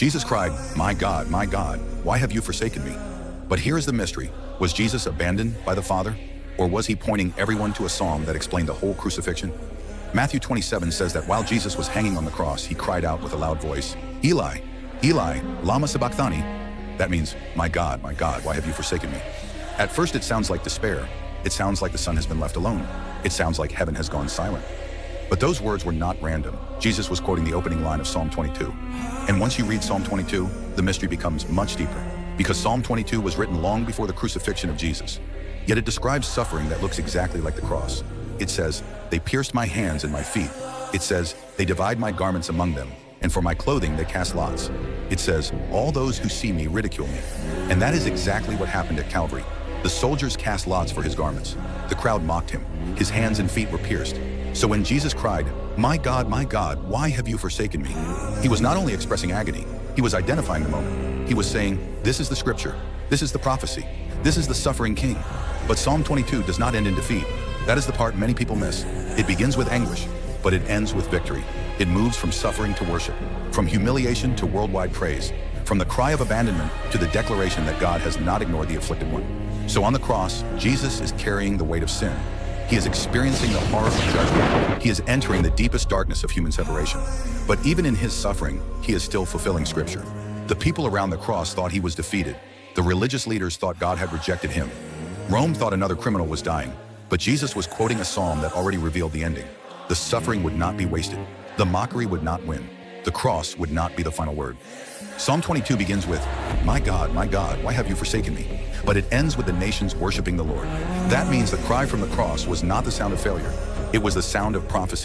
Jesus cried, my God, why have you forsaken me?" But here is the mystery. Was Jesus abandoned by the Father? Or was he pointing everyone to a psalm that explained the whole crucifixion? Matthew 27 says that while Jesus was hanging on the cross, he cried out with a loud voice, "Eli, Eli, lama sabachthani?" That means, my God, why have you forsaken me?" At first it sounds like despair. It sounds like the Son has been left alone. It sounds like heaven has gone silent. But those words were not random. Jesus was quoting the opening line of Psalm 22. And once you read Psalm 22, the mystery becomes much deeper. Because Psalm 22 was written long before the crucifixion of Jesus. Yet it describes suffering that looks exactly like the cross. It says, "They pierced my hands and my feet." It says, "They divide my garments among them, and for my clothing they cast lots." It says, "All those who see me ridicule me." And that is exactly what happened at Calvary. The soldiers cast lots for his garments. The crowd mocked him. His hands and feet were pierced. So when Jesus cried, my God, why have you forsaken me?" He was not only expressing agony, he was identifying the moment. He was saying, this is the scripture, this is the prophecy, this is the suffering king. But Psalm 22 does not end in defeat. That is the part many people miss. It begins with anguish, but it ends with victory. It moves from suffering to worship, from humiliation to worldwide praise, from the cry of abandonment to the declaration that God has not ignored the afflicted one. So on the cross, Jesus is carrying the weight of sin. He is experiencing the horror of judgment. He is entering the deepest darkness of human separation. But even in his suffering, he is still fulfilling scripture. The people around the cross thought he was defeated. The religious leaders thought God had rejected him. Rome thought another criminal was dying. But Jesus was quoting a psalm that already revealed the ending. The suffering would not be wasted. The mockery would not win. The cross would not be the final word. Psalm 22 begins with, my God, why have you forsaken me?" But it ends with the nations worshiping the Lord. That means the cry from the cross was not the sound of failure. It was the sound of prophecy.